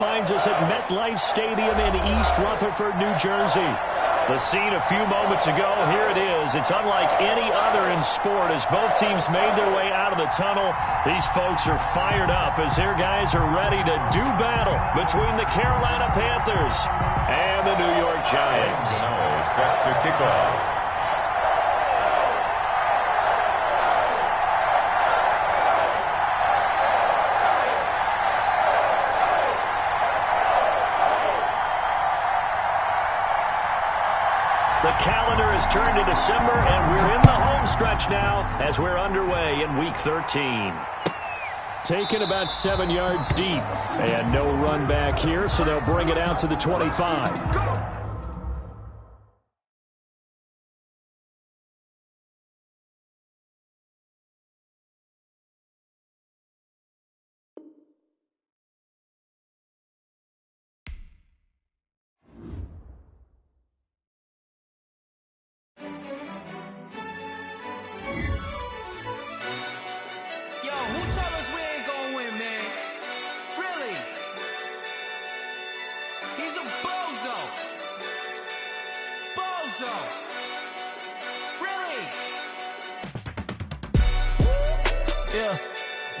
Finds us at MetLife Stadium in East Rutherford, New Jersey. The scene a few moments ago, here it is. It's unlike any other in sport as both teams made their way out of the tunnel. These folks are fired up as their guys are ready to do battle between the Carolina Panthers and the New York Giants. Set to kick off. The calendar has turned to December, and we're in the home stretch now as we're underway in Week 13. Taken about 7 yards deep, and no run back here, so they'll bring it out to the 25.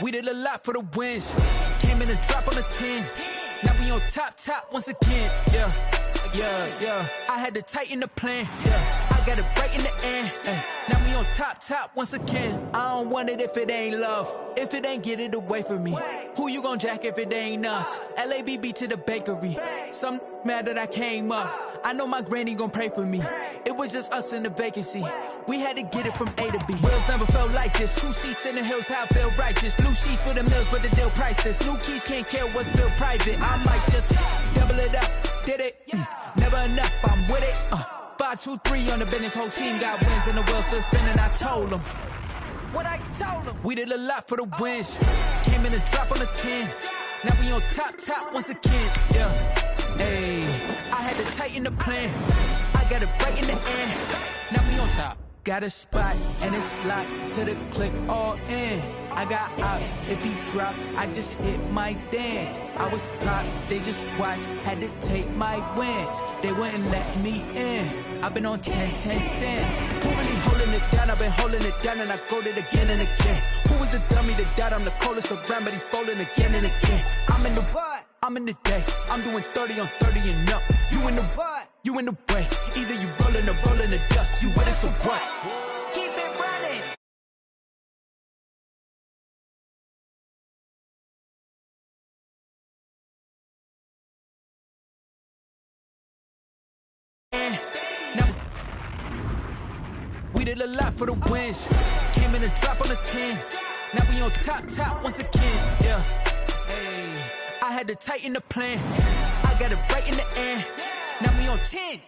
We did a lot for the wins. Came in and dropped on the 10. Now we on top once again. Yeah. I had to tighten the plan. Yeah. I got it right in the end. Now we on top once again. I don't want it if it ain't love. If it ain't, get it away from me. Who you gon' jack if it ain't us? LABB to the bakery. Some mad that I came up. I know my granny gon' pray for me. It was just us in the vacancy. We had to get it from A to B. Wheels never felt like this. 2 seats in the hills, how I feel righteous. Blue sheets for the mills, but the deal priceless. New keys can't care what's built private. I might just double it up. Did it? Never enough, I'm with it. 5, 2, 3 on the business. Whole team got wins and the wheels still spinning. I told them what I told them. We did a lot for the wins. Came in and dropped on the 10. Now we on top once again. Yeah. Hey, I had to tighten the plan. I got it right in the end. Now we on top. Got a spot and it's locked to the click all in. I got ops, if he drop, I just hit my dance. I was top, they just watched, had to take my wins. They wouldn't let me in. I've been on 10 cents. Who really holding it down? I've been holding it down and I go it again and again. Who was the dummy that died? I'm the coldest around, but he folding again and again. I'm in the what? I'm in the day. I'm doing 30 on 30 and up. You in the what? You in the way. Either you rolling or rolling the dust. You with us or what? Keep it running. Now, we did a lot for the wins. Came in and dropped on the 10. Now we on top once again. Yeah. Hey, I had to tighten the plan. I got it right in the end. Now we on 10.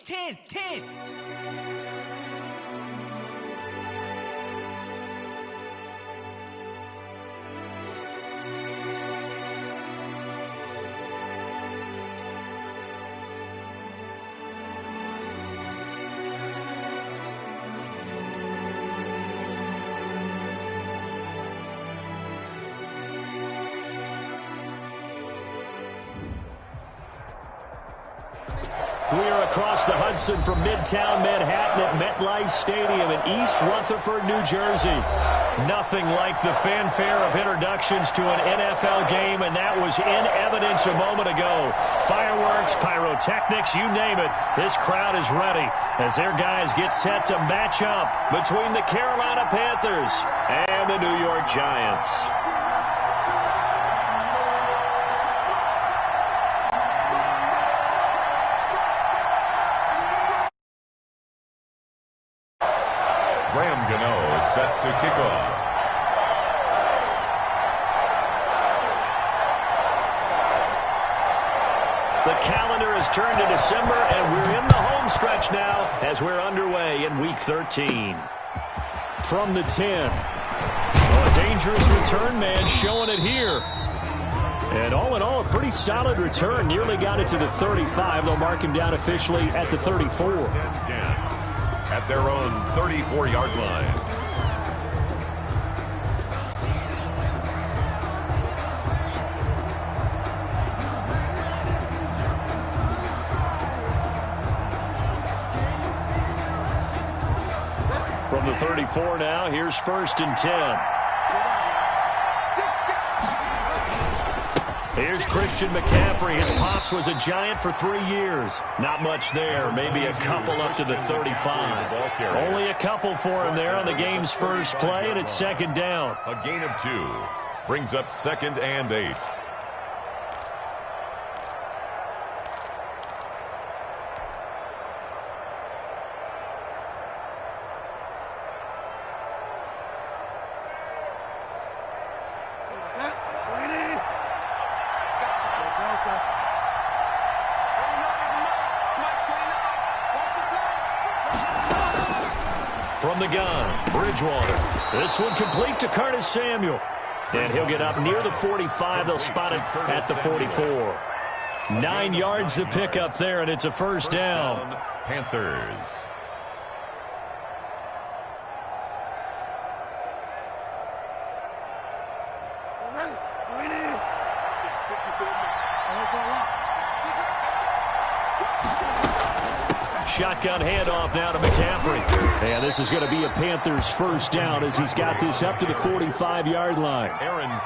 We are across the Hudson from Midtown Manhattan at MetLife Stadium in East Rutherford, New Jersey. Nothing like the fanfare of introductions to an NFL game, and that was in evidence a moment ago. Fireworks, pyrotechnics, you name it. This crowd is ready as their guys get set to match up between the Carolina Panthers and the New York Giants. Graham Gano is set to kick off. The calendar has turned to December, and we're in the home stretch now as we're underway in Week 13. From the 10. Oh, a dangerous return man showing it here. And all in all, a pretty solid return. Nearly got it to the 35. They'll mark him down officially at the 34. 10. At their own 34-yard line. From the 34 now, here's 1st and 10. Here's Christian McCaffrey. His pops was a Giant for 3 years. Not much there. Maybe a couple up to the 35. Only a couple for him there on the game's first play, and it's 2nd down. A gain of 2 brings up 2nd and 8. From the gun, Bridgewater. This one complete to Curtis Samuel. And he'll get up near the 45. They'll spot it at the 44. 9 yards to pick up there, and it's a 1st down. Panthers. Shotgun handoff now to McCaffrey. And this is going to be a Panthers 1st down as he's got this up to the 45-yard line.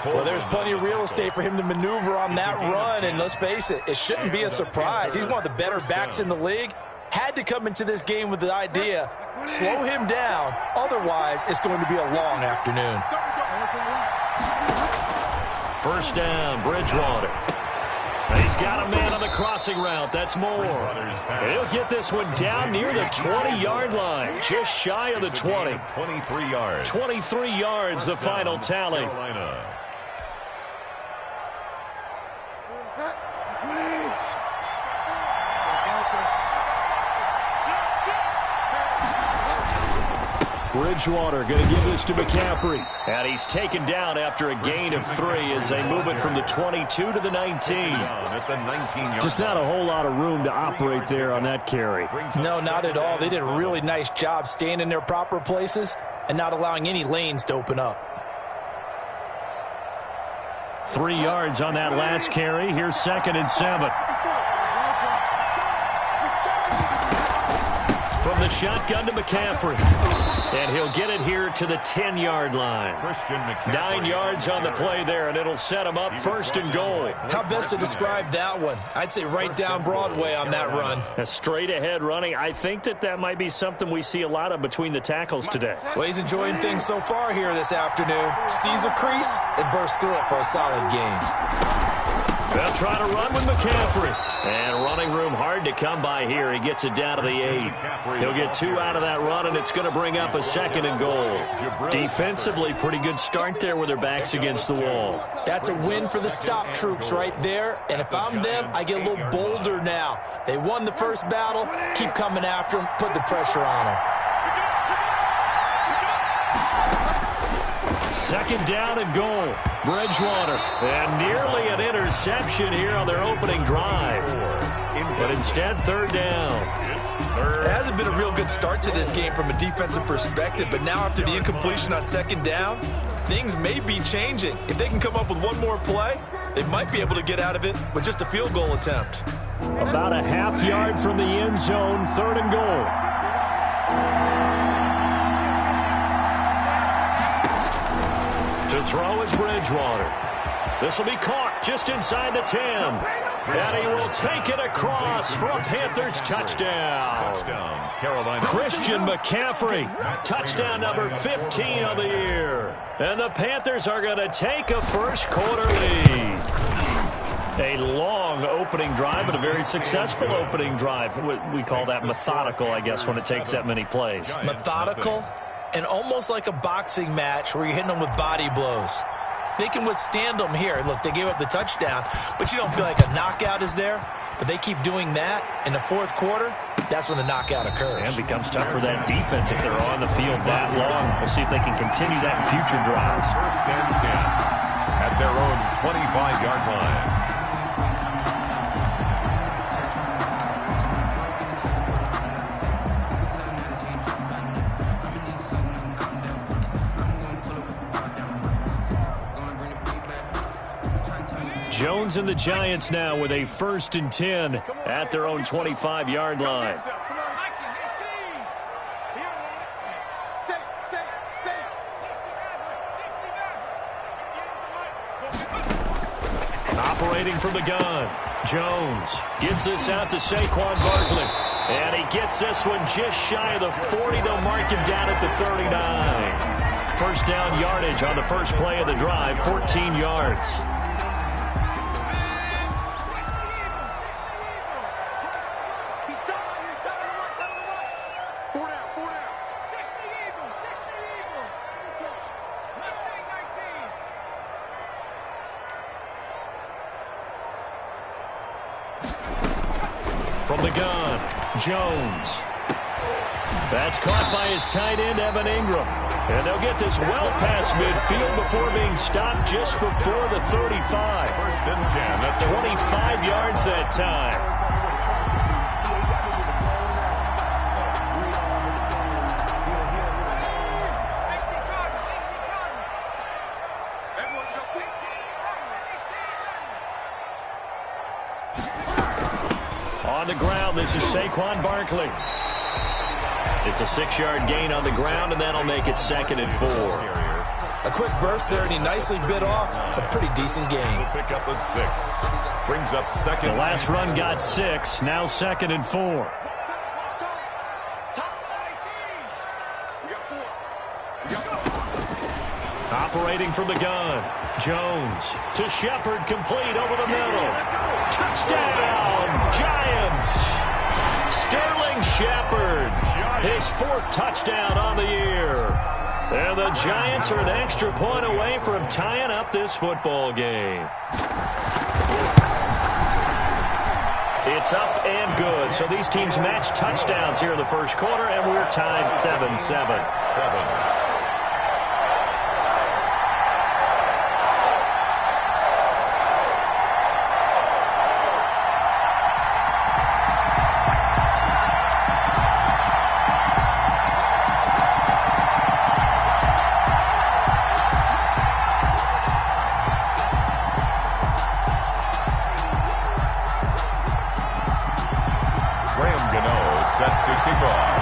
Well, there's plenty of real estate for him to maneuver on that run, and let's face it, it shouldn't be a surprise. He's one of the better backs in the league. Had to come into this game with the idea, slow him down, otherwise it's going to be a long afternoon. 1st down, Bridgewater. And he's got a man on the crossing route. That's Moore. And he'll get this one down near the 20-yard line, just shy of the 20. 23 yards. 23 yards, the final tally. Carolina. Bridgewater going to give this to McCaffrey. And he's taken down after a gain of 3 as they move it from the 22 to the 19. Just not a whole lot of room to operate there on that carry. No, not at all. They did a really nice job staying in their proper places and not allowing any lanes to open up. 3 yards on that last carry. Here's 2nd and 7. From the shotgun to McCaffrey. And he'll get it here to the 10-yard line. 9 yards on the play there, and it'll set him up 1st and goal. How best to describe that one? I'd say right down Broadway on that run. A straight-ahead running. I think that might be something we see a lot of between the tackles today. Well, he's enjoying things so far here this afternoon. Sees a crease and bursts through it for a solid game. They'll try to run with McCaffrey. And running room hard to come by here. He gets it down to the 8. He'll get 2 out of that run, and it's going to bring up a 2nd and goal. Defensively, pretty good start there with their backs against the wall. That's a win for the stop troops right there. And if I'm them, I get a little bolder now. They won the first battle. Keep coming after them. Put the pressure on them. 2nd down and goal. Bridgewater. And nearly an interception here on their opening drive. But instead, 3rd down. It hasn't been a real good start to this game from a defensive perspective, but now after the incompletion on 2nd down, things may be changing. If they can come up with one more play, they might be able to get out of it with just a field goal attempt. About a half yard from the end zone, 3rd and goal. To throw is Bridgewater. This will be caught just inside the 10. And he will take it across for a Panthers touchdown. Carolina. Christian McCaffrey. Touchdown number 15 of the year. And the Panthers are going to take a first quarter lead. A long opening drive, but a very successful opening drive. We call that methodical, I guess, when it takes that many plays. Methodical and almost like a boxing match where you're hitting them with body blows. They can withstand them here. Look, they gave up the touchdown, but you don't feel like a knockout is there. But they keep doing that in the 4th quarter. That's when the knockout occurs. And becomes tough for that defense if they're on the field that long. We'll see if they can continue that in future drives. 1st and 10 at their own 25-yard line. Jones and the Giants now with a 1st and 10 at their own 25-yard line. Operating from the gun, Jones gets this out to Saquon Barkley. And he gets this one just shy of the 40. They'll mark him down at the 39. First down yardage on the first play of the drive, 14 yards. From the gun, Jones. That's caught by his tight end, Evan Ingram. And they'll get this well past midfield before being stopped just before the 35. First and 10. 25 yards that time. On the ground, this is Saquon Barkley. It's a 6-yard gain on the ground, and that'll make it 2nd and 4. A quick burst there, and he nicely bit off a pretty decent gain. Pick up at 6. Brings up 2nd. The last run got 6, now 2nd and 4. Operating from the gun, Jones to Shepard, complete over the middle. Touchdown, Giants! Sterling Shepard, his 4th touchdown on the year. And the Giants are an extra point away from tying up this football game. It's up and good. So these teams match touchdowns here in the first quarter, and we're tied 7-7. Set to kick off.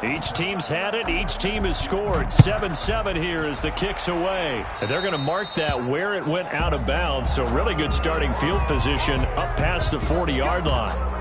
Each team's had it. Each team has scored. 7-7 here as the kick's away. And they're going to mark that where it went out of bounds. So really good starting field position up past the 40-yard line.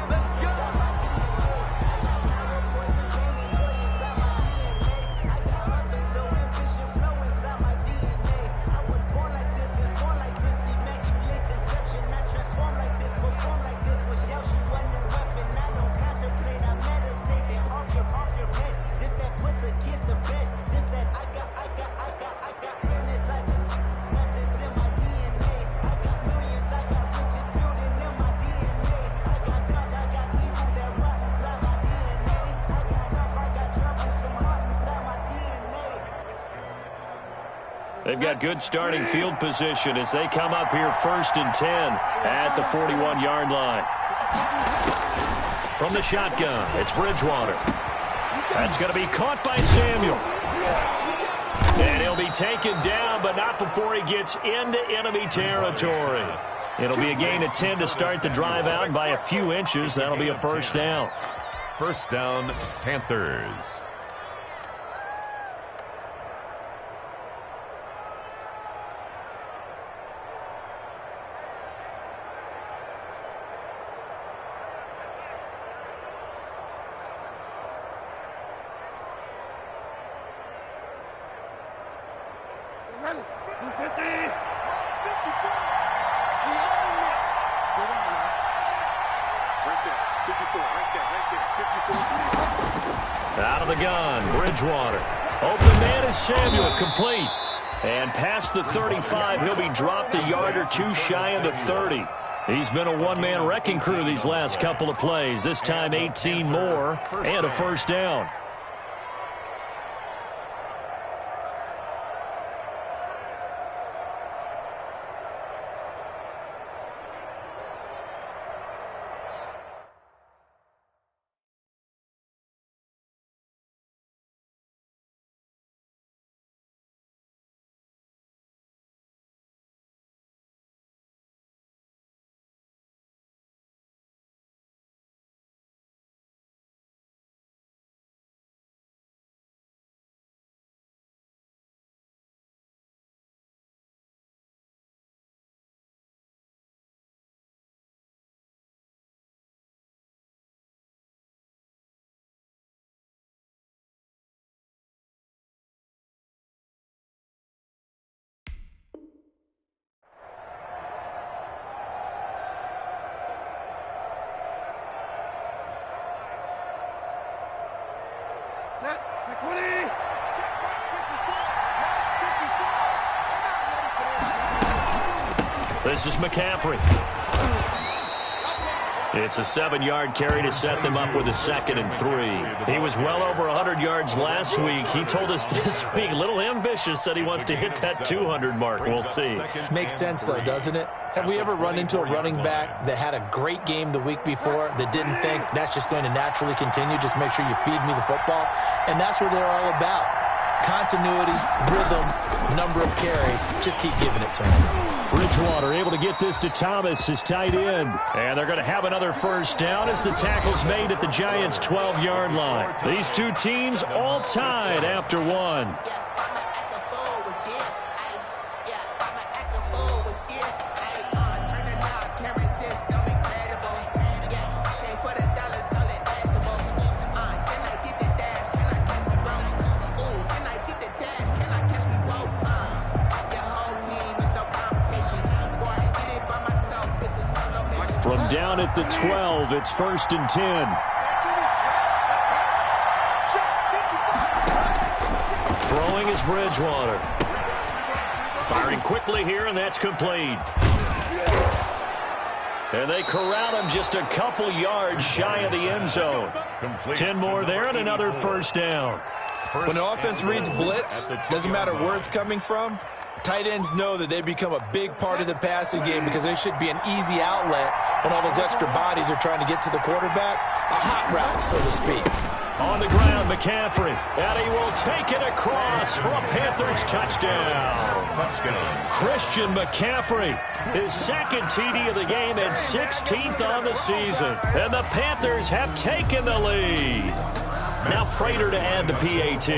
They've got good starting field position as they come up here 1st and 10 at the 41-yard line. From the shotgun, it's Bridgewater. That's going to be caught by Samuel. And he'll be taken down, but not before he gets into enemy territory. It'll be a gain of 10 to start the drive out by a few inches. That'll be a first down. First down, Panthers. Out of the gun, Bridgewater. Open man is Samuel, complete. And past the 35, he'll be dropped a yard or two shy of the 30. He's been a one-man wrecking crew these last couple of plays. This time 18 more and a first down. This is McCaffrey. It's a 7-yard carry to set them up with a 2nd and 3. He was well over 100 yards last week. He told us this week, a little ambitious, said he wants to hit that 200 mark. We'll see. Makes sense, though, doesn't it? Have we ever run into a running back that had a great game the week before that didn't think that's just going to naturally continue? Just make sure you feed me the football. And that's what they're all about. Continuity, rhythm, number of carries. Just keep giving it to him. Bridgewater able to get this to Thomas, his tight end. And they're going to have another first down as the tackle's made at the Giants' 12-yard line. These two teams all tied after one. From down at the 12, it's 1st and 10. Throwing is Bridgewater. Firing quickly here, and that's complete. And they corral him just a couple yards shy of the end zone. 10 more there and another first down. When the offense reads blitz, doesn't matter where it's coming from, tight ends know that they become a big part of the passing game because there should be an easy outlet when all those extra bodies are trying to get to the quarterback. A hot route, so to speak. On the ground, McCaffrey. And he will take it across for a Panthers touchdown. Christian McCaffrey, his 2nd TD of the game and 16th on the season. And the Panthers have taken the lead. Now Prater to add the PAT.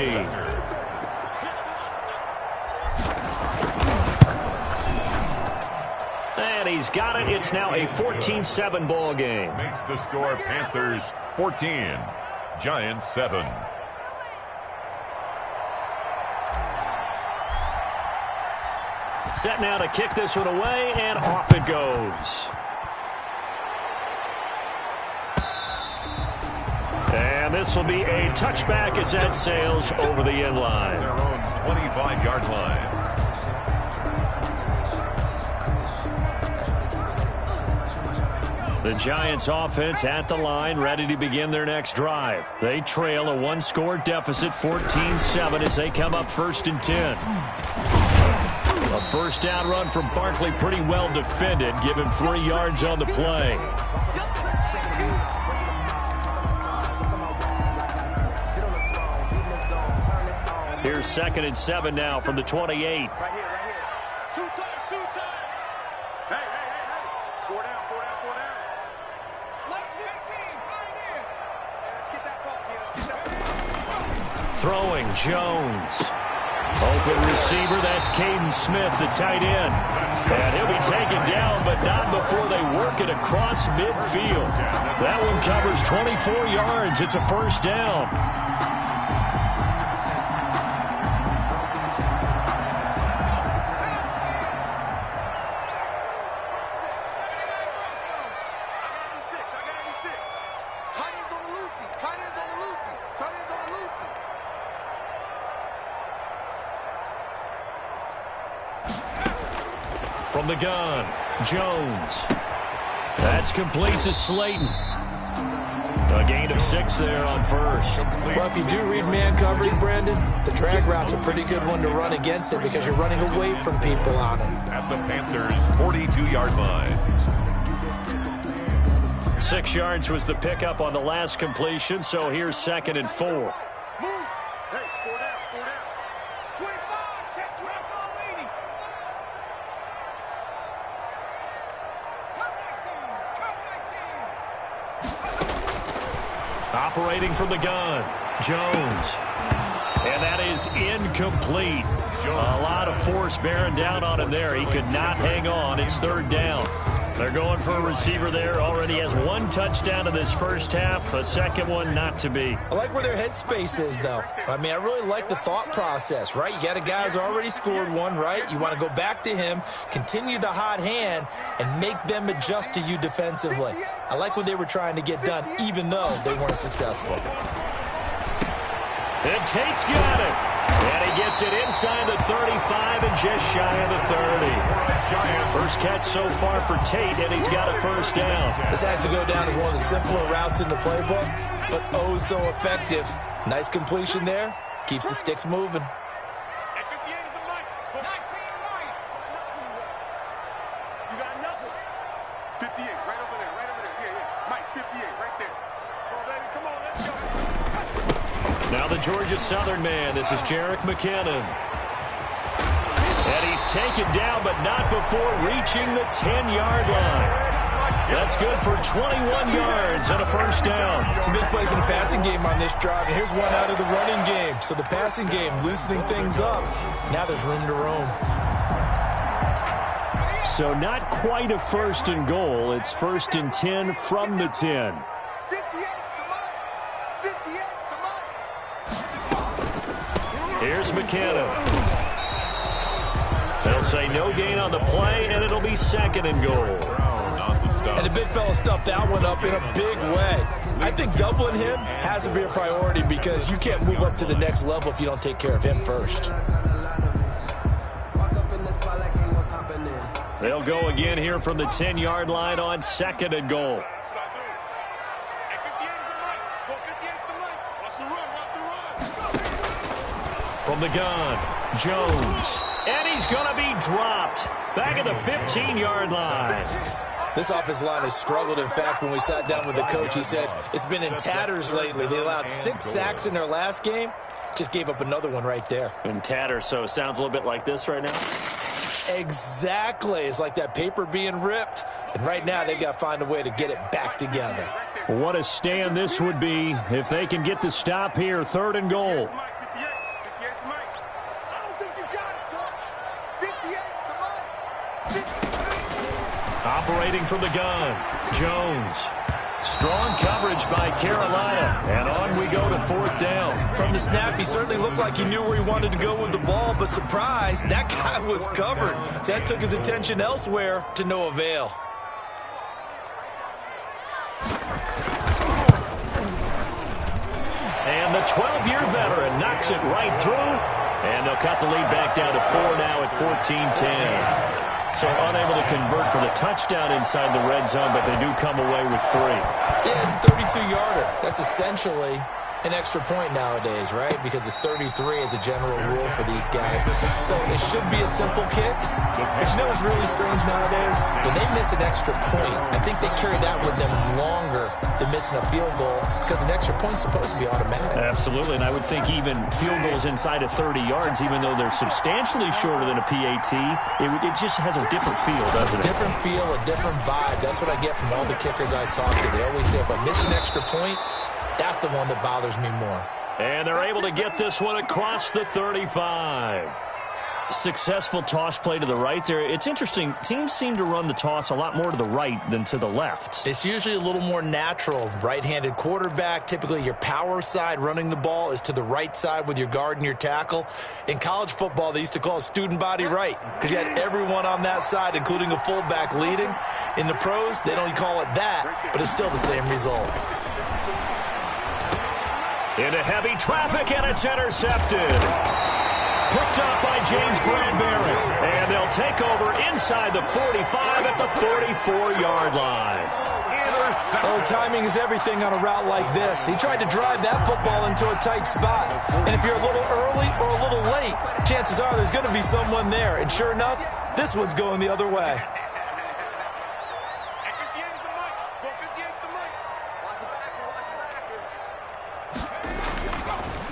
And he's got it. It's now a 14-7 ball game. Makes the score Panthers 14, Giants 7. Set now to kick this one away, and off it goes. And this will be a touchback as that sails over the end line. Their own 25-yard line. The Giants offense at the line, ready to begin their next drive. They trail a 1-score deficit, 14-7, as they come up 1st and 10. A first down run from Barkley, pretty well defended. Give him 3 yards on the play. Here's 2nd and 7 now from the 28. Throwing, Jones. Open receiver, that's Caden Smith, the tight end. And he'll be taken down, but not before they work it across midfield. That one covers 24 yards. It's a first down. From the gun, Jones. That's complete to Slayton. A gain of 6 there on first. Well, if you do read man coverage, Brandon, the drag route's a pretty good one to run against it because you're running away from people on it. At the Panthers' 42-yard line. 6 yards was the pickup on the last completion, so here's 2nd and 4. Operating from the gun, Jones. And that is incomplete. A lot of force bearing down on him there. He could not hang on. It's 3rd down. They're going for a receiver there. Already has 1 touchdown in this first half. A second one not to be. I like where their headspace is, though. I mean, I really like the thought process, right? You got a guy who's already scored one, right? You want to go back to him, continue the hot hand, and make them adjust to you defensively. I like what they were trying to get done, even though they weren't successful. And Tate's got it. And he gets it inside the 35 and just shy of the 30. First catch so far for Tate, and he's got a first down. This has to go down as one of the simpler routes in the playbook, but oh so effective. Nice completion there. Keeps the sticks moving. Now the Georgia Southern man. This is Jerick McKinnon. And he's taken down, but not before reaching the 10-yard line. That's good for 21 yards and a first down. Some big plays in the passing game on this drive, and here's one out of the running game. So the passing game loosening things up. Now there's room to roam. So not quite a first and goal. It's first and 10 from the 10. Here's McKinnon. They'll say no gain on the play, and it'll be second and goal. And the big fella stuffed that one up in a big way. I think doubling him has to be a priority because you can't move up to the next level if you don't take care of him first. They'll go again here from the 10-yard line on second and goal. From the gun, Jones. And he's going to be dropped. Back at the 15-yard line. This offensive line has struggled. In fact, when we sat down with the coach, he said it's been in tatters lately. They allowed 6 sacks in their last game. Just gave up another one right there. In tatters, so it sounds a little bit like this right now? Exactly. It's like that paper being ripped. And right now, they've got to find a way to get it back together. What a stand this would be if they can get the stop here. Third and goal. Operating from the gun, Jones. Strong coverage by Carolina, and on we go to fourth down. From the snap, he certainly looked like he knew where he wanted to go with the ball, but surprise, that guy was covered. So that took his attention elsewhere to no avail. And the 12-year veteran knocks it right through, and they'll cut the lead back down to 4 now at 14-10. So unable to convert for the touchdown inside the red zone, but they do come away with 3. Yeah, it's a 32-yarder. That's essentially an extra point nowadays, right? Because it's 33 as a general rule for these guys. So it should be a simple kick. But you know what's really strange nowadays? When they miss an extra point, I think they carry that with them longer than missing a field goal because an extra point's supposed to be automatic. Absolutely, and I would think even field goals inside of 30 yards, even though they're substantially shorter than a PAT, it just has a different feel, doesn't it? A different feel, a different vibe. That's what I get from all the kickers I talk to. They always say if I miss an extra point, that's the one that bothers me more. And they're able to get this one across the 35. Successful toss play to the right there. It's interesting. Teams seem to run the toss a lot more to the right than to the left. It's usually a little more natural. Right-handed quarterback, typically your power side running the ball is to the right side with your guard and your tackle. In college football, they used to call it student body right because you had everyone on that side, including a fullback leading. In the pros, they don't call it that, but it's still the same result. Into heavy traffic, and it's intercepted. Picked up by James Bradbury. And they'll take over inside the 45 at the 44-yard line. Oh, timing is everything on a route like this. He tried to drive that football into a tight spot. And if you're a little early or a little late, chances are there's going to be someone there. And sure enough, this one's going the other way.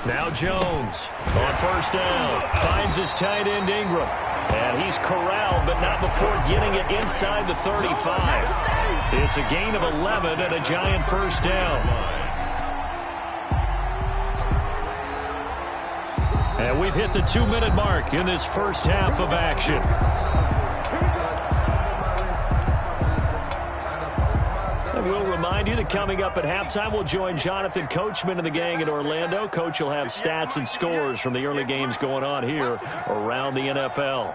Now Jones on first down. Finds his tight end Ingram. And he's corralled, but not before getting it inside the 35. It's a gain of 11 and a giant first down. And we've hit the 2-minute mark in this first half of action. And we'll remind you that coming up at halftime, we'll join Jonathan Coachman and the gang in Orlando. Coach will have stats and scores from the early games going on here around the NFL.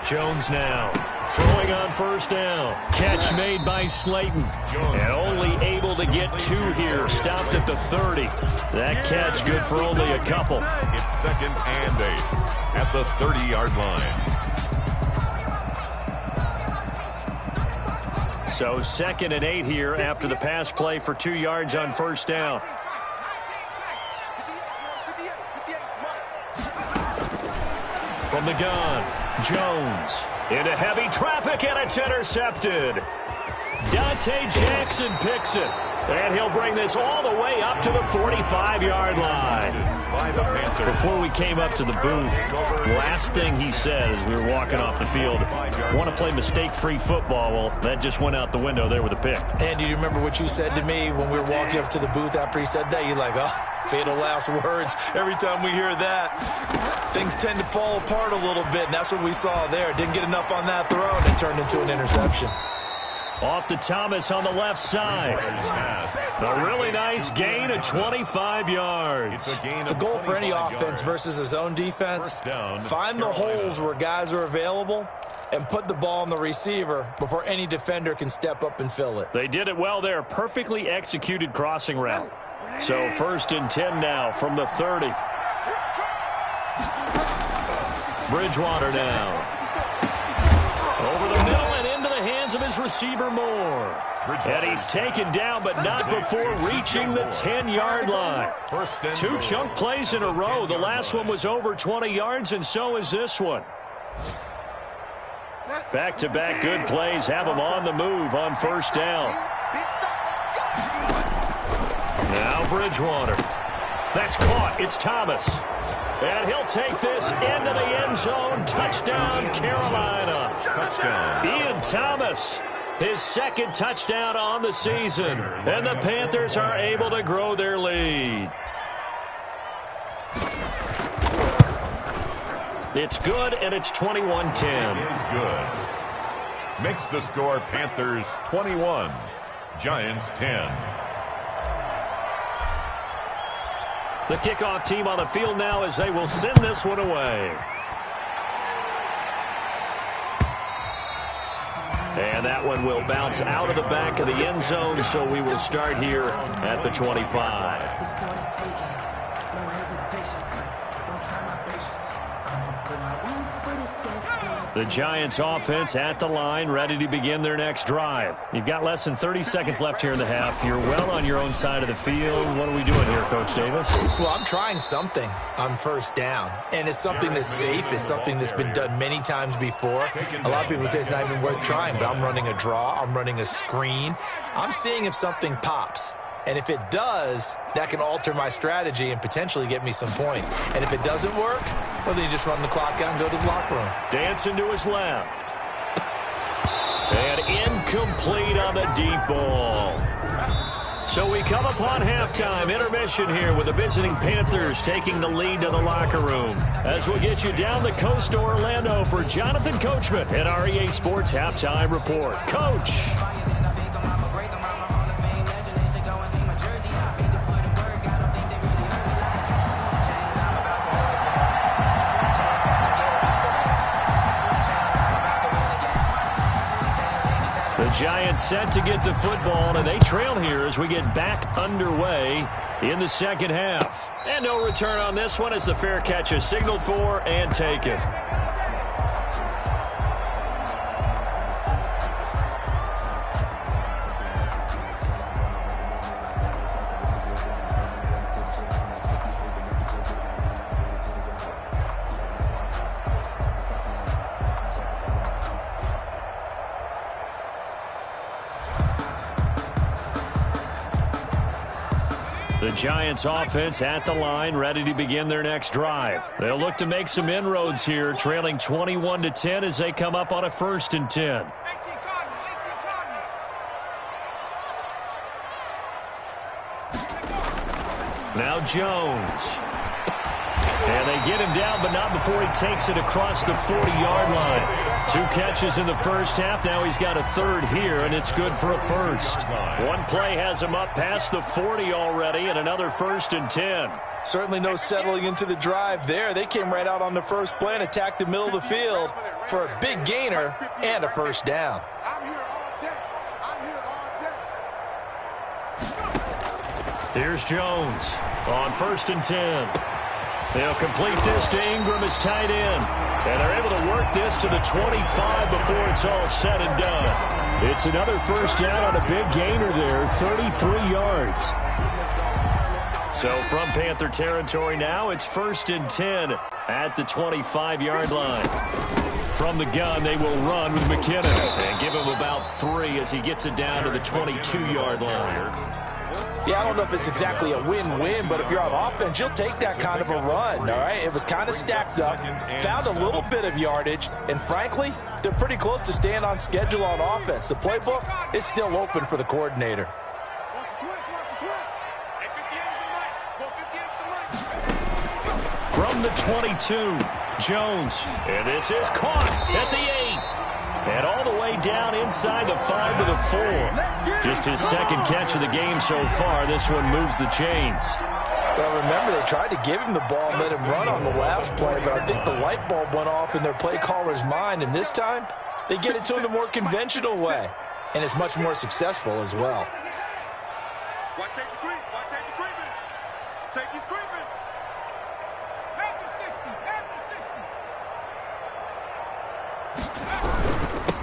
Jones now Throwing on first down. Catch made by Slayton. And only able to get 2 here. Stopped at the 30. That catch good for only a couple. It's 2nd and 8 at the 30-yard line. So 2nd and 8 here after the pass play for 2 yards on first down. From the gun, Jones into heavy traffic, and it's intercepted. Dante Jackson picks it, and he'll bring this all the way up to the 45-yard line. Before we came up to the booth, last thing he said as we were walking off the field, want to play mistake-free football. Well, that just went out the window there with a pick. And do you remember what you said to me when we were walking up to the booth after he said that? You're like, oh, fatal last words. Every time we hear that, things tend to fall apart a little bit, and that's what we saw there. Didn't get enough on that throw, and it turned into an interception. Off to Thomas on the left side. A really nice gain of 25 yards. The goal for any offense versus his own defense, find the holes where guys are available and put the ball on the receiver before any defender can step up and fill it. They did it well there. Perfectly executed crossing route. So 1st and 10 now from the 30. Bridgewater now. Over the middle and into the hands of his receiver Moore. And he's taken down, but not before reaching the 10-yard line. 2 chunk plays in a row. The last one was over 20 yards, and so is this one. Back-to-back good plays have him on the move on first down. Now Bridgewater. That's caught. It's Thomas. And he'll take this into the end zone. Touchdown, Carolina. Touchdown. Ian Thomas, his 2nd touchdown on the season. And the Panthers are able to grow their lead. It's good, and it's 21-10. It is good. Makes the score Panthers 21, Giants 10. The kickoff team on the field now as they will send this one away. And that one will bounce out of the back of the end zone, so we will start here at the 25. The Giants offense at the line, ready to begin their next drive. You've got less than 30 seconds left here in the half. You're well on your own side of the field. What are we doing here, Coach Davis? Well, I'm trying something on first down, and it's something that's safe. It's something that's been done many times before. A lot of people say it's not even worth trying, but I'm running a draw. I'm running a screen. I'm seeing if something pops. And if it does, that can alter my strategy and potentially get me some points. And if it doesn't work, well, then you just run the clock out and go to the locker room. Dancing to his left. And incomplete on the deep ball. So we come upon halftime intermission here with the visiting Panthers taking the lead to the locker room. As we'll get you down the coast to Orlando for Jonathan Coachman at our EA Sports Halftime Report. Coach. The Giants set to get the football, and they trail here as we get back underway in the second half. And no return on this one as the fair catch is signaled for and taken. The Giants offense at the line, ready to begin their next drive. They'll look to make some inroads here, trailing 21-10 as they come up on a 1st and 10. Now Jones. And they get him down, but not before he takes it across the 40-yard line. 2 catches in the first half. Now he's got a third here, and it's good for a first. One play has him up past the 40 already, and another 1st and 10. Certainly no settling into the drive there. They came right out on the first play and attacked the middle of the field for a big gainer and a first down. Here's Jones on 1st and 10. They'll complete this to Ingram as tight end. And they're able to work this to the 25 before it's all said and done. It's another first down on a big gainer there, 33 yards. So from Panther territory now, it's 1st and 10 at the 25-yard line. From the gun, they will run with McKinnon and give him about 3 as he gets it down to the 22-yard line. Yeah, I don't know if it's exactly a win-win, but if you're on offense, you'll take that kind of a run, all right? It was kind of stacked up, found a little bit of yardage, and frankly, they're pretty close to staying on schedule on offense. The playbook is still open for the coordinator. From the 22, Jones. And this is caught at the 8. And all the way down inside the 5 to the 4. Just his second catch of the game so far. This one moves the chains. Well, remember, they tried to give him the ball and let him run on the last play, but I think the light bulb went off in their play caller's mind, and this time they get it to him the more conventional way, and it's much more successful as well. Watch safety creep. Watch safety creeping. Safety's creeping. After 60. After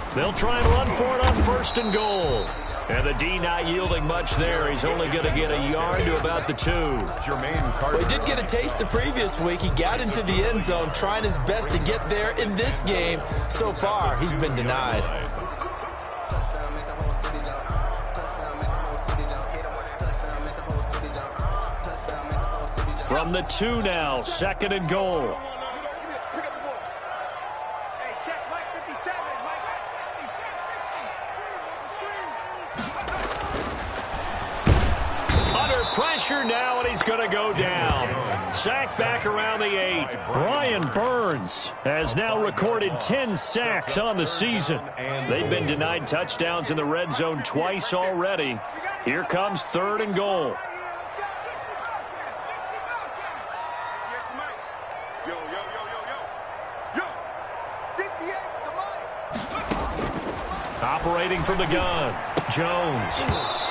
60. They'll try and run for it on 1st and goal. And the D not yielding much there. He's only going to get a yard to about the 2. Well, he did get a taste the previous week. He got into the end zone trying his best to get there in this game. So far, he's been denied. From the 2 now, 2nd and goal. Pressure now, and he's going to go down. Sacked back around the 8. Brian Burns has now recorded 10 sacks on the season. They've been denied touchdowns in the red zone twice already. Here comes 3rd and goal. Operating from the gun, Jones.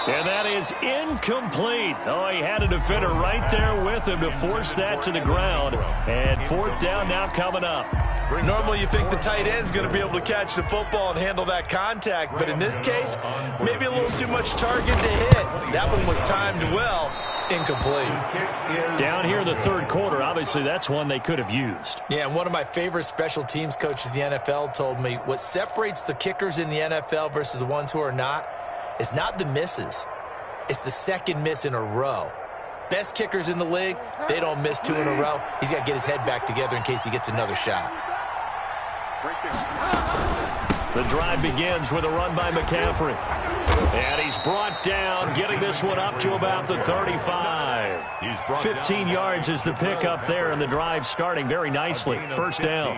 And that is incomplete. Oh, he had a defender right there with him to force that to the ground. And 4th down now coming up. Normally you think the tight end's going to be able to catch the football and handle that contact, but in this case, maybe a little too much target to hit. That one was timed well. Incomplete. Down here in the 3rd quarter, obviously that's one they could have used. Yeah, and one of my favorite special teams coaches in the NFL told me what separates the kickers in the NFL versus the ones who are not is not the misses. It's the second miss in a row. Best kickers in the league, they don't miss 2 in a row. He's got to get his head back together in case he gets another shot. The drive begins with a run by McCaffrey. And he's brought down, getting this one up to about the 35. 15 yards is the pickup there, and the drive starting very nicely. 1st down.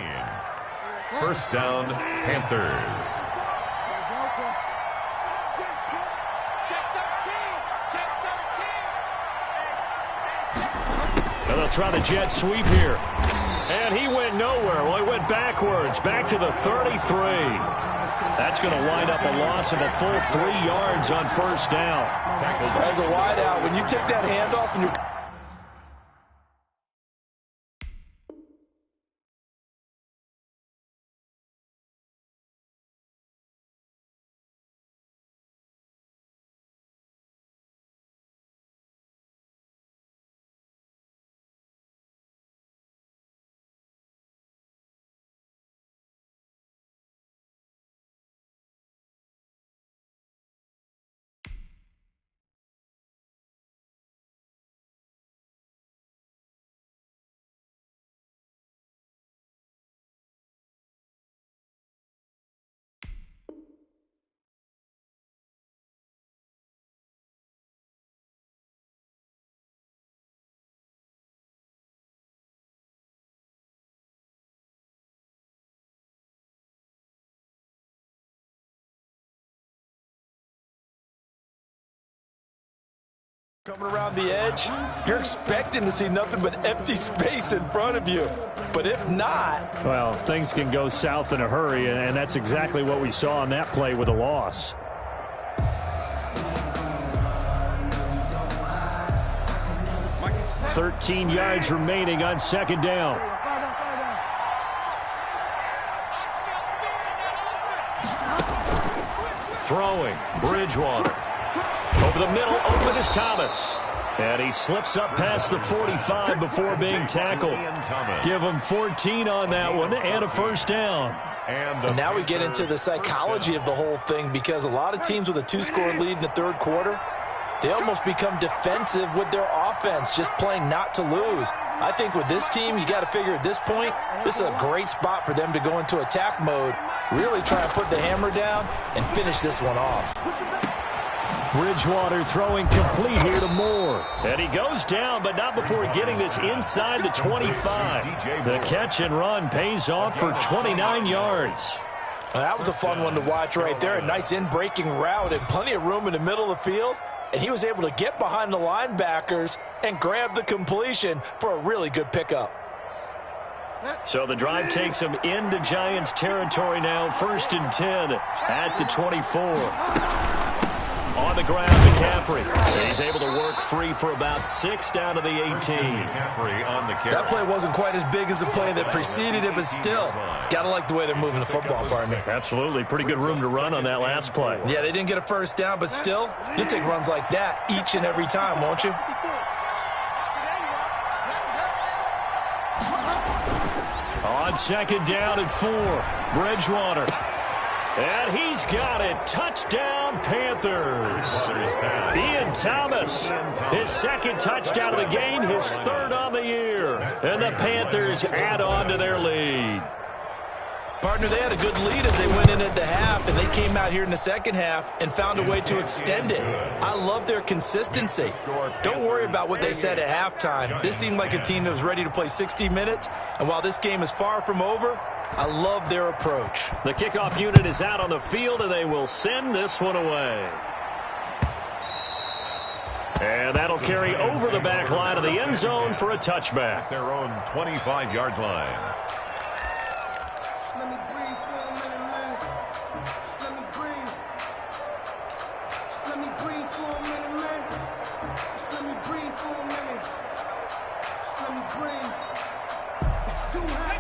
1st down, Panthers. And they'll try the jet sweep here. And he went nowhere. Well, he went backwards, back to the 33. That's going to wind up a loss of a full 3 yards on 1st down. As a wide out, when you take that handoff and you're Coming around the edge, you're expecting to see nothing but empty space in front of you. But if not... Well, things can go south in a hurry, and that's exactly what we saw on that play with a loss. "13 yards remaining on second down. Throwing, Bridgewater. Over the middle, open is Thomas. And he slips up past the 45 before being tackled. Give him 14 on that one and a first down. And now we get into the psychology of the whole thing, because a lot of teams with a 2-score lead in the third quarter, they almost become defensive with their offense, just playing not to lose. I think with this team, you got to figure at this point, this is a great spot for them to go into attack mode, really try and put the hammer down and finish this one off. Bridgewater throwing complete here to Moore. And he goes down, but not before getting this inside the 25. The catch and run pays off for 29 yards. Well, that was a fun one to watch right there. A nice in-breaking route and plenty of room in the middle of the field. And he was able to get behind the linebackers and grab the completion for a really good pickup. So the drive takes him into Giants territory now. 1st and 10 at the 24. On the ground, McCaffrey. And he's able to work free for about 6 down to the 18. That play wasn't quite as big as the play that preceded it, but still, got to like the way they're moving the football, partner. Absolutely. Pretty good room to run on that last play. Yeah, they didn't get a first down, but still, you take runs like that each and every time, won't you? On second down and 4, Bridgewater. And he's got it. Touchdown, Panthers. Ian Thomas, his 2nd touchdown of the game, his 3rd on the year. And the Panthers add on to their lead. Partner, they had a good lead as they went in at the half, and they came out here in the second half and found a way to extend it. I love their consistency. Don't worry about what they said at halftime. This seemed like a team that was ready to play 60 minutes, and while this game is far from over, I love their approach. The kickoff unit is out on the field, and they will send this one away. And that'll carry over the back line of the end zone for a touchback. Their own 25-yard line. Let me breathe for a minute, man. Let me breathe. Let me breathe for a minute, man. Let me breathe for a minute. Let me breathe.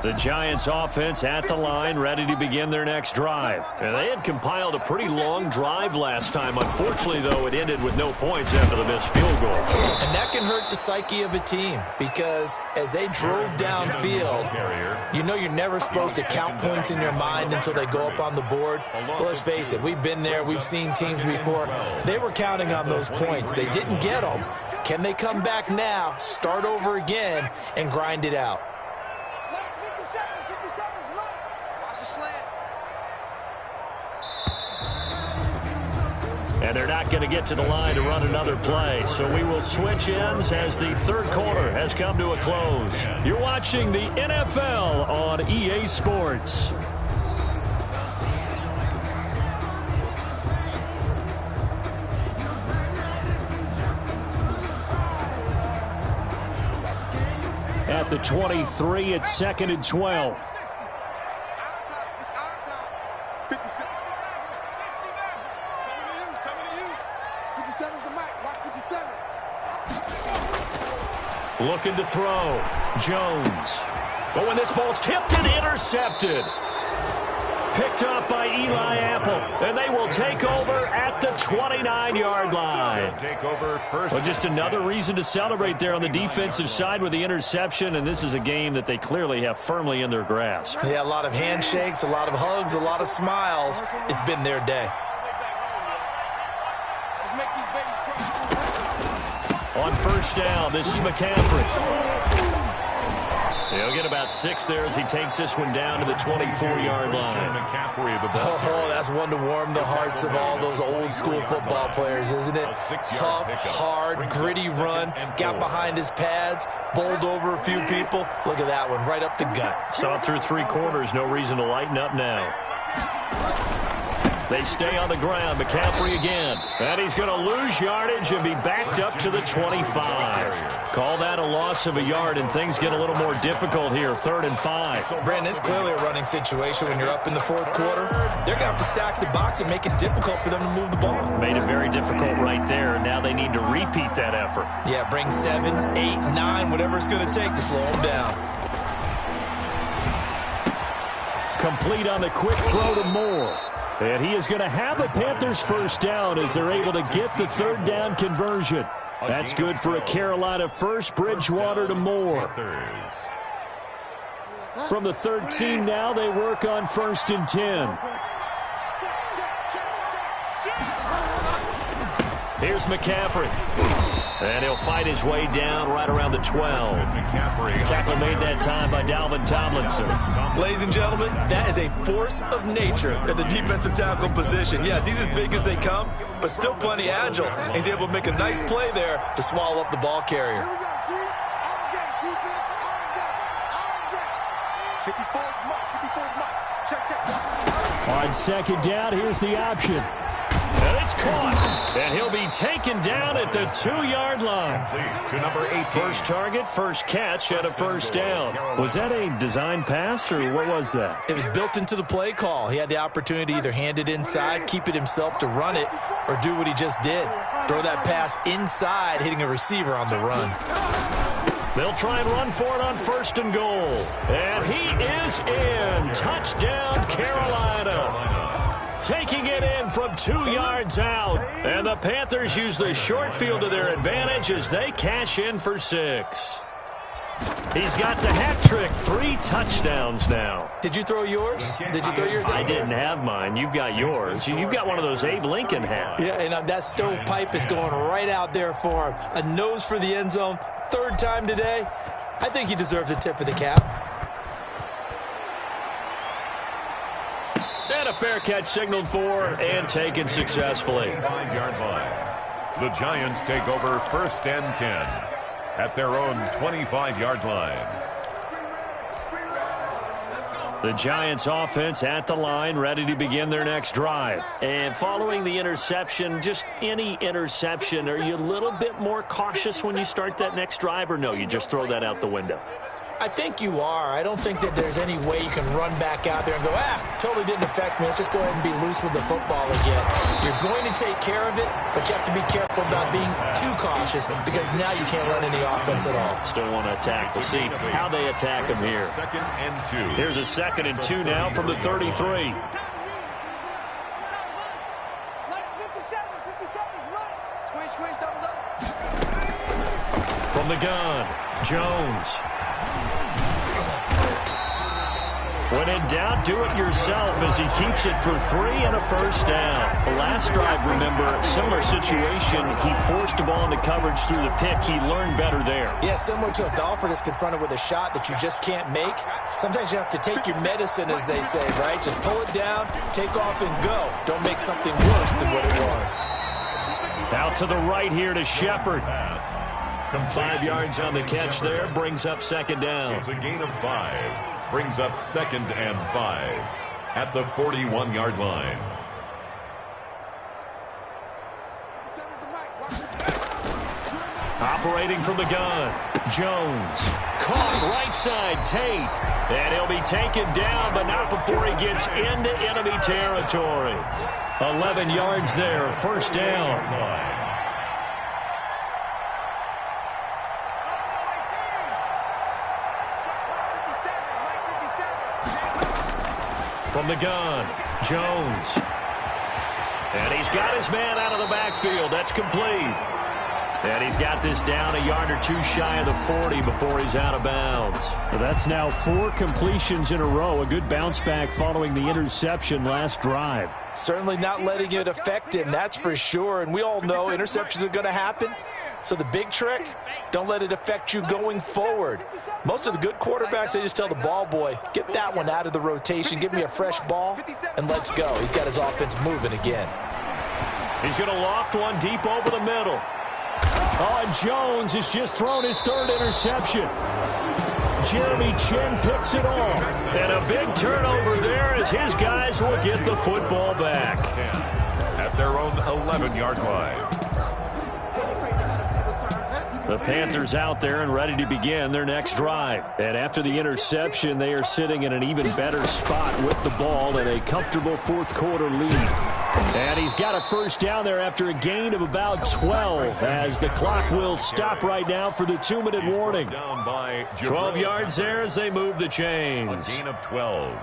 The Giants offense at the line, ready to begin their next drive. And they had compiled a pretty long drive last time. Unfortunately, though, it ended with no points after the missed field goal. And that can hurt the psyche of a team, because as they drove downfield, you know you're never supposed to count points in your mind until they go up on the board. But let's face it, we've been there. We've seen teams before. They were counting on those points. They didn't get them. Can they come back now, start over again, and grind it out? And they're not going to get to the line to run another play. So we will switch ends as the third quarter has come to a close. You're watching the NFL on EA Sports. At the 23, it's 2nd and 12. Looking to throw. Jones. But when this ball's tipped and intercepted. Picked up by Eli Apple. And they will take over at the 29-yard line. Well, just another reason to celebrate there on the defensive side with the interception. And this is a game that they clearly have firmly in their grasp. Yeah, a lot of handshakes, a lot of hugs, a lot of smiles. It's been their day. On first down, this is McCaffrey. He'll get about 6 there as he takes this one down to the 24-yard line. Oh, that's one to warm the hearts of all those old-school football players, isn't it? Tough, hard, gritty run, got behind his pads, bowled over a few people. Look at that one, right up the gut. Saw it through 3 quarters, no reason to lighten up now. They stay on the ground. McCaffrey again. And he's going to lose yardage and be backed up to the 25. Call that a loss of a yard, and things get a little more difficult here. 3rd and 5. Brandon, it's clearly a running situation when you're up in the 4th quarter. They're going to have to stack the box and make it difficult for them to move the ball. Made it very difficult right there. Now they need to repeat that effort. Yeah, bring 7, 8, 9, whatever it's going to take to slow them down. Complete on the quick throw to Moore. And he is going to have a Panthers first down as they're able to get the 3rd down conversion. That's good for a Carolina first. Bridgewater to Moore. From the 13 now, they work on 1st and 10. Here's McCaffrey. And he'll fight his way down right around the 12. Tackle made that time by Dalvin Tomlinson. Ladies and gentlemen, that is a force of nature at the defensive tackle position. Yes, he's as big as they come, but still plenty agile. He's able to make a nice play there to swallow up the ball carrier. 54's mark. Check. On 2nd down, here's the option. And it's caught. And he'll be taken down at the 2-yard line. To number 8. First target, first catch at a first down. Was that a design pass, or what was that? It was built into the play call. He had the opportunity to either hand it inside, keep it himself to run it, or do what he just did. Throw that pass inside, hitting a receiver on the run. They'll try and run for it on 1st and goal. And he is in. Touchdown, Carolina. Taking it in from 2 yards out. And the Panthers use the short field to their advantage as they cash in for 6. He's got the hat trick. 3 touchdowns now. Did you throw yours? Did you throw yours out? I didn't have mine. You've got yours. You've got one of those Abe Lincoln hats. Yeah, and that stovepipe is going right out there for him. A nose for the end zone. 3rd time today. I think he deserves a tip of the cap. And a fair catch signaled for and taken successfully. 5-yard line. The Giants take over 1st and 10 at their own 25-yard line. The Giants offense at the line, ready to begin their next drive. And following the interception, just any interception, are you a little bit more cautious when you start that next drive, or no, you just throw that out the window? I think you are. I don't think that there's any way you can run back out there and go, totally didn't affect me. Let's just go ahead and be loose with the football again. You're going to take care of it, but you have to be careful about being too cautious because now you can't run any offense at all. Still want to attack. We'll see how they attack him here. 2nd and 2. Here's a 2nd and 2 now from the 33. From the gun, Jones. When in doubt, do it yourself as he keeps it for 3 and a first down. The last drive, remember, similar situation. He forced the ball into coverage through the pick. He learned better there. Yeah, similar to a golfer that's confronted with a shot that you just can't make. Sometimes you have to take your medicine, as they say, right? Just pull it down, take off, and go. Don't make something worse than what it was. Out to the right here to Shepard. 5 yards on the catch there, brings up 2nd down. It's a gain of 5. Brings up 2nd and 5 at the 41-yard line. Operating from the gun, Jones. Caught right side, Tate. And he'll be taken down, but not before he gets into enemy territory. 11 yards there, first down. From the gun, Jones. And he's got his man out of the backfield. That's complete. And he's got this down a yard or 2 shy of the 40 before he's out of bounds. Well, that's now 4 completions in a row. A good bounce back following the interception last drive. Certainly not letting it affect him, that's for sure. And we all know interceptions are going to happen. So the big trick, don't let it affect you going forward. Most of the good quarterbacks, they just tell the ball boy, get that one out of the rotation, give me a fresh ball, and let's go. He's got his offense moving again. He's going to loft one deep over the middle. Oh, and Jones has just thrown his 3rd interception. Jeremy Chinn picks it off. And a big turnover there as his guys will get the football back. At their own 11-yard line. The Panthers out there and ready to begin their next drive. And after the interception, they are sitting in an even better spot with the ball and a comfortable fourth-quarter lead. And he's got a first down there after a gain of about 12 as the clock will stop right now for the 2-minute warning. 12 yards there as they move the chains. A gain of 12.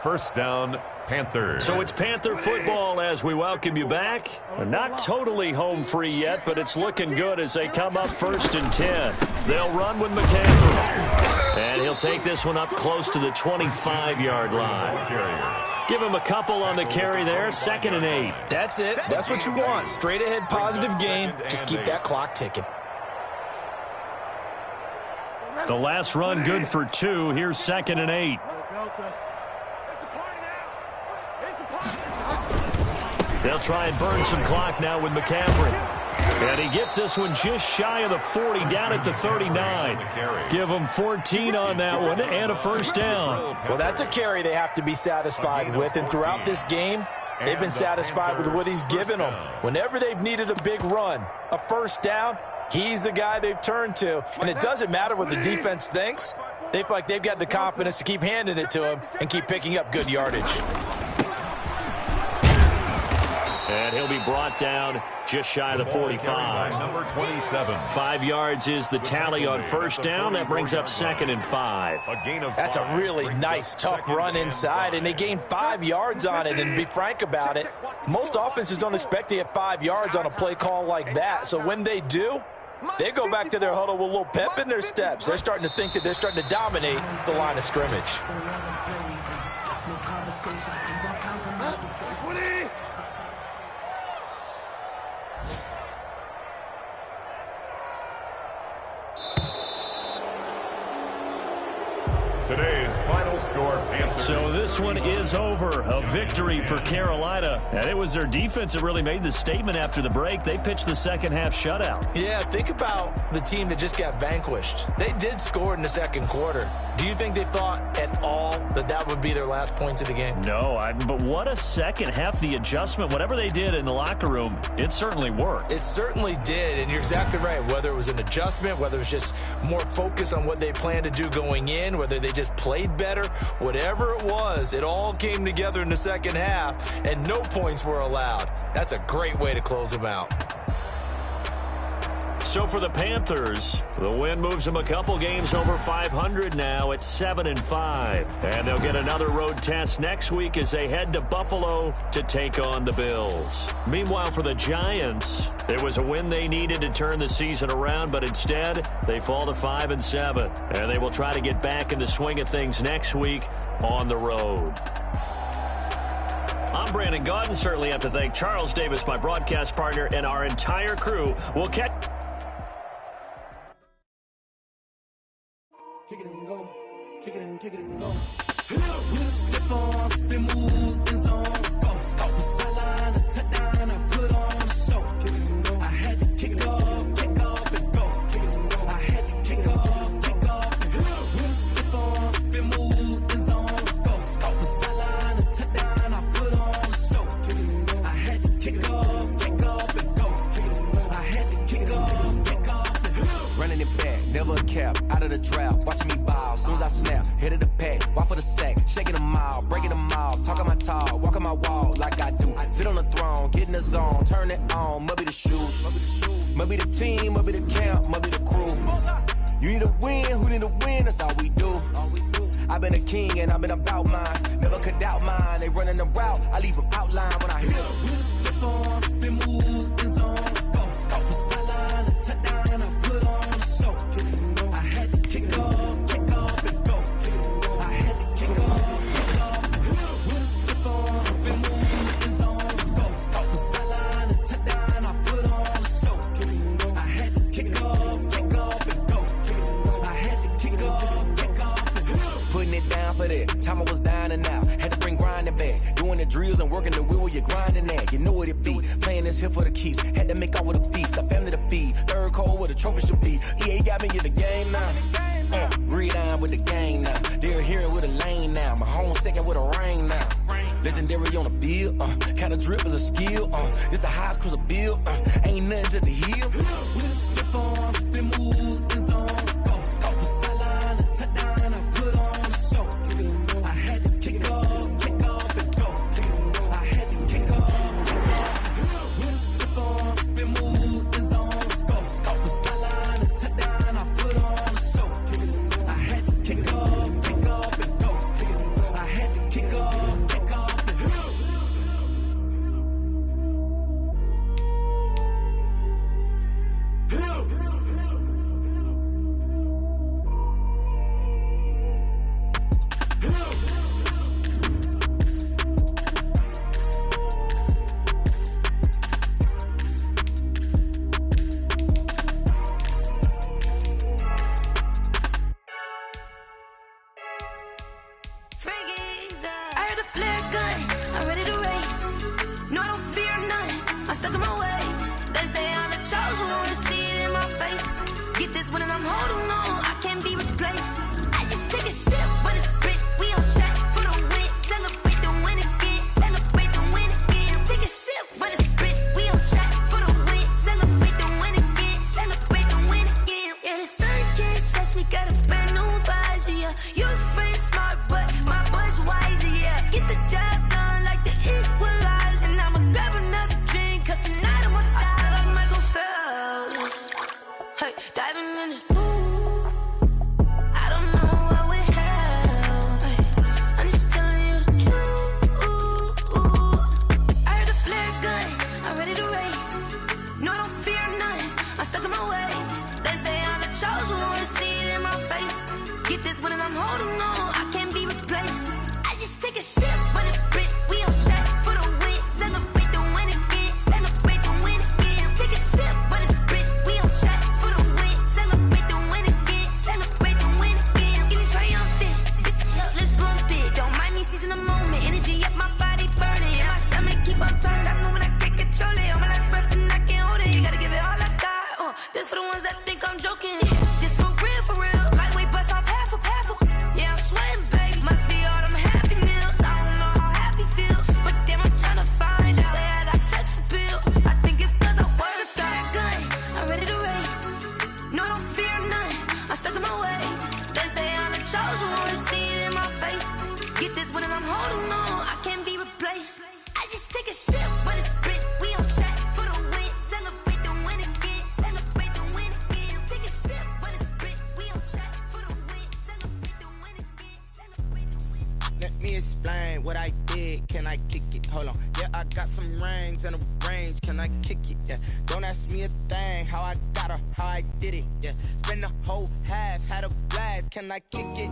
First down, Panthers. So it's Panther football as we welcome you back. Not totally home free yet, but it's looking good as they come up 1st and 10. They'll run with McCaffrey. And he'll take this one up close to the 25-yard line. Give him a couple on the carry there, 2nd and 8. That's it. That's what you want. Straight ahead positive gain. Just keep that clock ticking. The last run good for 2. Here's 2nd and 8. They'll try and burn some clock now with McCaffrey. And he gets this one just shy of the 40, down at the 39. Give him 14 on that one and a first down. Well, that's a carry they have to be satisfied with. And throughout this game, they've been satisfied with what he's given them. Whenever they've needed a big run, a first down, he's the guy they've turned to. And it doesn't matter what the defense thinks. They feel like they've got the confidence to keep handing it to him and keep picking up good yardage. And he'll be brought down just shy of the 45. Number 27. 5 yards is the tally on first down. That brings up 2nd and 5. That's a really nice, tough run inside, and they gained 5 yards on it. And to be frank about it, most offenses don't expect to get 5 yards on a play call like that. So when they do, they go back to their huddle with a little pep in their steps. They're starting to think that they're starting to dominate the line of scrimmage. Today's final score, Panthers. So this one is over. A victory for Carolina. And it was their defense that really made the statement after the break. They pitched the second-half shutout. Yeah, think about the team that just got vanquished. They did score in the second quarter. Do you think they thought at all that that would be their last points of the game? No, but what a second half. The adjustment, whatever they did in the locker room, it certainly worked. It certainly did, and you're exactly right. Whether it was an adjustment, whether it was just more focus on what they planned to do going in, whether they just played better, whatever it was, it all came together in the second half, and no points were allowed. That's a great way to close them out. So for the Panthers, the win moves them a couple games over 500 now at 7-5. And they'll get another road test next week as they head to Buffalo to take on the Bills. Meanwhile, for the Giants, there was a win they needed to turn the season around, but instead they fall to 5-7. And they will try to get back in the swing of things next week on the road. I'm Brandon Gaudin. Certainly have to thank Charles Davis, my broadcast partner, and our entire crew. We'll catch... Kick it and go. Kick it and go. We'll step on, spin, move, in zone, score. Off the sideline, a touchdown, I put on a show. Kick it and go. I had to kick off and go. Kick it and go. I had to kick off and go. We'll step on, spin, move, in zone, score. Off the sideline, a touchdown, I put on a show. Kick it and go. I had to kick off and go. Kick it and go. I had to kick off and go. Running it back, never a cap, out of the draft, watching me ball, soon as I snap, hit of the pack, walk for the sack, shaking them out, breaking them out, talking my talk, walking my wall like I do, sit on the throne, get in the zone, turn it on, must be the shoes, must be the team, must be the camp, must be the crew, you need a win, who need a win, that's all we do, I've been a king and I've been about mine, never could doubt mine, they running the route, I leave them outline when I hit them. We'll step on, spin, move, in zone, score. Off the sideline, a touchdown, I put on a show. I had to kick off and go. I had to kick off. We'll step on, spin, move, in zone, score. Off the sideline, a touchdown, I put on a show. I had to kick off and go. I had to kick off and go. Putting it down for that, time I was down and out, had to bring grinding back, doing the dream. drills and working the wheel where you're grinding at. You know what it be. Playing this here for the keeps. Had to make off with a feast. Got family to feed. Third cold where the trophy should be. EA got me in the game now. Breathe down with the gang now. They're here with a lane now. My home second with a rain now. Legendary on the field. Kinda drip is a skill. It's the highest cruiser bill. Ain't nothing to the hill. We just slip on, spin move, in zone, scope. Scope for sideline, a touchdown, I put on a show. I had to kick off and go. I had to kick off. We just slip on, spin move, in zone, scope. Scope for sideline, a touchdown, I put on a show. I had to kick off and go. I had to kick off. Can I kick it?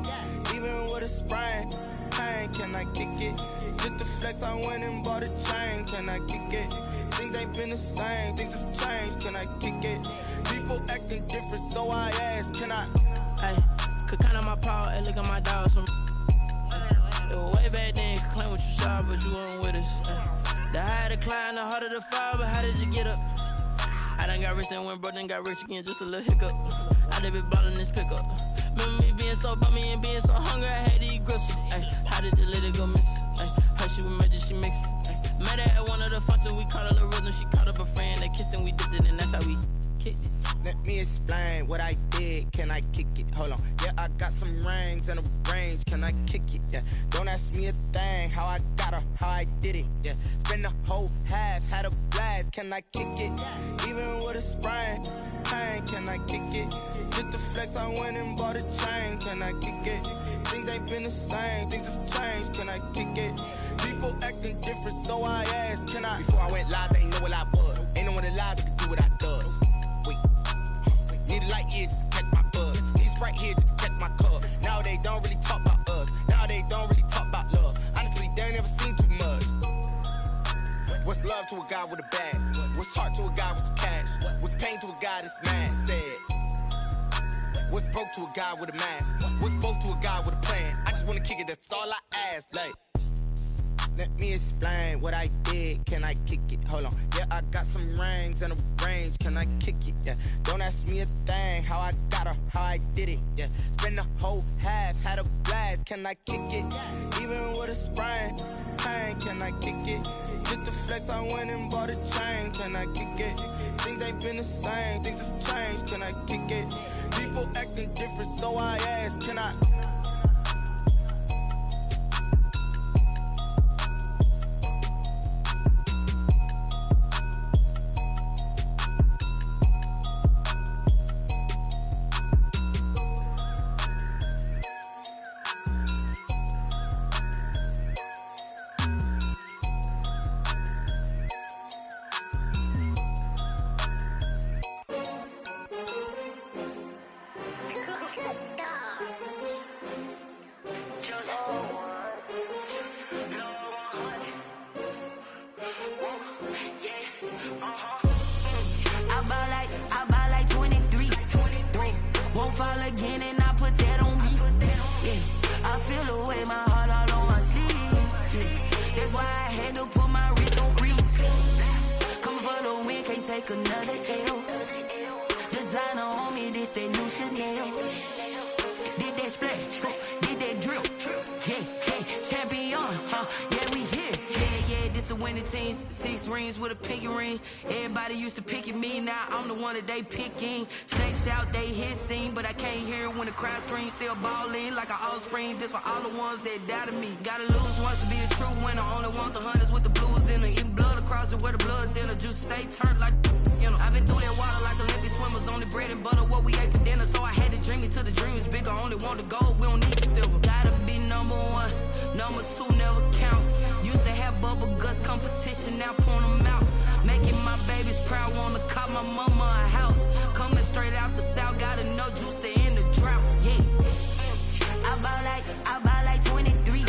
Even with a sprain, pain, can I kick it? Just to flex, I went and bought a chain. Can I kick it? Things ain't been the same, things have changed. Can I kick it? People acting different, so I ask, can I? Hey, could count on my power, and look at my dogs from. It was way back then, could claim what you saw, but you weren't with us. The higher the climb, the harder the fall, but how did you get up? I done got rich and went broke, then got rich again, just a little hiccup. I done been ballin' this pickup. Remember me being so bummy and being so hungry, I had to eat gristle. Ay, how did the lady go miss? Ay, how she was magic, she mixed. Met her at one of the functions, we caught her the rhythm. She caught up a friend, they kissed and we dipped it, and that's how we kicked it. Let me explain what I did. Can I kick it? Hold on. Yeah, I got some rings and a range. Can I kick it? Yeah. Don't ask me a thing. How I got her, how I did it. Yeah. Spend the whole half, had a blast. Can I kick it? Even with a sprain, pain. Can I kick it? Just to flex, I went and bought a chain. Can I kick it? Things ain't been the same. Things have changed. Can I kick it? People acting different, so I asked, can I? Before I went live, they ain't know what I was. Ain't no one alive that could do what I does. Wait. Need a light here just to catch my buzz. Need Sprite here just to catch my cup. Now they don't really talk about us. Now they don't really talk about love. Honestly, they ain't never seen too much. What's love to a guy with a bag? What's heart to a guy with some cash? What's pain to a guy that's mad? Said. What's broke to a guy with a mask? What's both to a guy with a plan? I just wanna kick it, that's all I ask. Like, let me explain what I did. Can I kick it? Hold on. Yeah, I got some rings and a range. Can I kick it? Yeah. Don't ask me a thing. How I got her, how I did it. Yeah. Spend the whole half, had a blast. Can I kick it? Even with a sprain, pain. Can I kick it? Just to flex, I went and bought a chain. Can I kick it? Things ain't been the same. Things have changed. Can I kick it? People acting different, so I ask. Can I? They picking snakes out, they hissing, but I can't hear when the crowd screams. Still balling like an offspring. This for all the ones that doubted me. Gotta lose once to be a true winner. Only want the hunters with the blues in it. Eating blood across it where the blood thinner. Juice stay turned like, you know. I've been through that water like Olympic swimmers. Only bread and butter what we ate for dinner. So I had to dream it till the dream is bigger. Only want the gold, we don't need the silver. Gotta be number one, number two never count. Used to have bubble guts competition, now point them out. Making my babies proud, wanna cop my mama a house. Coming straight out the south, gotta know juice to end the drought, yeah. I buy like 23.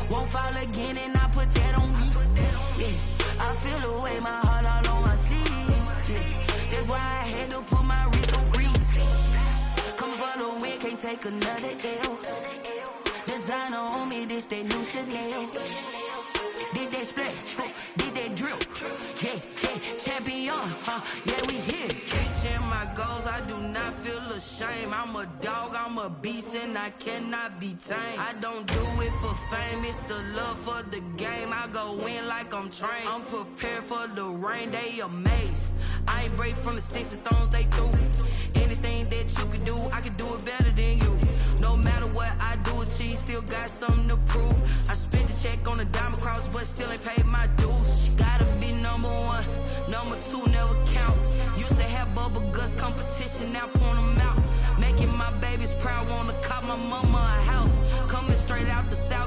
Won't fall again and I put that on me, yeah. I feel the way, my heart all on my sleeve, yeah. That's why I had to put my wrist on freeze. Coming for the win, can't take another L. Designer on me, this that new Chanel. Did that splash, did that drill, yeah, champion, yeah, we here. Reaching my goals, I do not feel ashamed. I'm a dog, I'm a beast, and I cannot be tamed. I don't do it for fame, it's the love for the game. I go in like I'm trained. I'm prepared for the rain, they amazed. I ain't break from the sticks and stones they threw. Anything that you can do, I can do it better than you. No matter what I do, achieve, still got something to prove. I spent the check on the diamond cross, but still ain't paid my dues. Gotta be number one, number two never count. Used to have bubble guts competition, now point them out. Making my babies proud, wanna cop my mama a house. Coming straight out the south.